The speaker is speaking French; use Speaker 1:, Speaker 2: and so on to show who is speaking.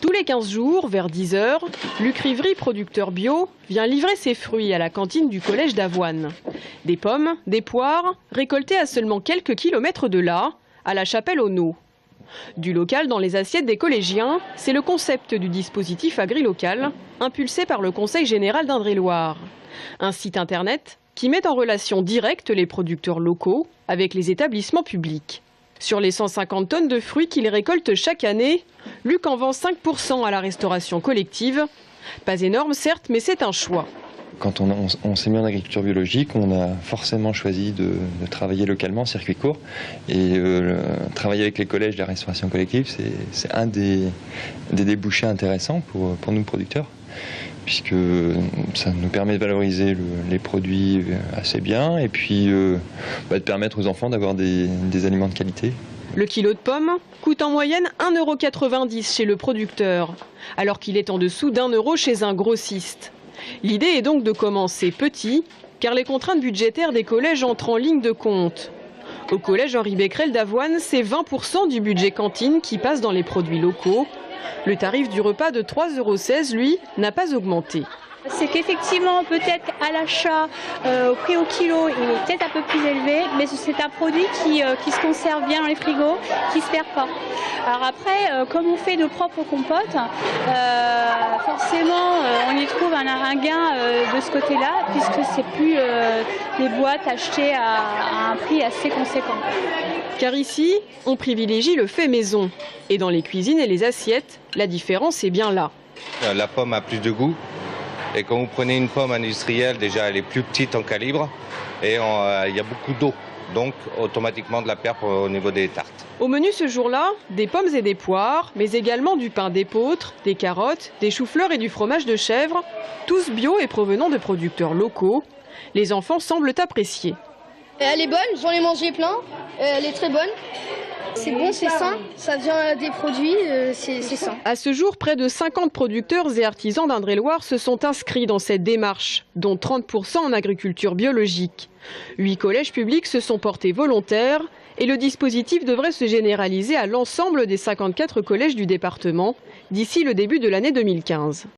Speaker 1: Tous les 15 jours, vers 10 h, Luc Rivry, producteur bio, vient livrer ses fruits à la cantine du collège d'Avoine. Des pommes, des poires, récoltées à seulement quelques kilomètres de là, à la Chapelle-aux-Naux. Du local dans les assiettes des collégiens, c'est le concept du dispositif agri-local, impulsé par le Conseil général d'Indre-et-Loire. Un site internet qui met en relation directe les producteurs locaux avec les établissements publics. Sur les 150 tonnes de fruits qu'il récolte chaque année, Luc en vend 5% à la restauration collective. Pas énorme certes, mais c'est un choix.
Speaker 2: Quand on s'est mis en agriculture biologique, on a forcément choisi de travailler localement en circuit court. Et travailler avec les collèges de la restauration collective, c'est un des débouchés intéressants pour nous producteurs, puisque ça nous permet de valoriser les produits assez bien et puis de permettre aux enfants d'avoir des aliments de qualité.
Speaker 1: Le kilo de pommes coûte en moyenne 1,90 € chez le producteur, alors qu'il est en dessous d'1 € chez un grossiste. L'idée est donc de commencer petit, car les contraintes budgétaires des collèges entrent en ligne de compte. Au collège Henri Becquerel d'Avoine, c'est 20% du budget cantine qui passe dans les produits locaux. Le tarif du repas de 3,16 €, lui, n'a pas augmenté.
Speaker 3: C'est qu'effectivement, peut-être à l'achat, au prix au kilo, il est peut-être un peu plus élevé, mais c'est un produit qui se conserve bien dans les frigos, qui ne se perd pas. Alors après, comme on fait nos propres compotes, forcément, on y trouve un gain de ce côté-là, puisque c'est plus des boîtes achetées à un prix assez conséquent.
Speaker 1: Car ici, on privilégie le fait maison. Et dans les cuisines et les assiettes, la différence est bien là.
Speaker 4: La pomme a plus de goût. Et quand vous prenez une pomme industrielle, déjà elle est plus petite en calibre et il y a beaucoup d'eau. Donc automatiquement de la perte au niveau des tartes.
Speaker 1: Au menu ce jour-là, des pommes et des poires, mais également du pain d'épeautre, des carottes, des choux-fleurs et du fromage de chèvre, tous bio et provenant de producteurs locaux. Les enfants semblent apprécier.
Speaker 5: Elle est bonne, j'en ai mangé plein, elle est très bonne. C'est bon, c'est sain, ça vient des produits, c'est sain.
Speaker 1: À ce jour, près de 50 producteurs et artisans d'Indre-et-Loire se sont inscrits dans cette démarche, dont 30% en agriculture biologique. 8 collèges publics se sont portés volontaires et le dispositif devrait se généraliser à l'ensemble des 54 collèges du département d'ici le début de l'année 2015.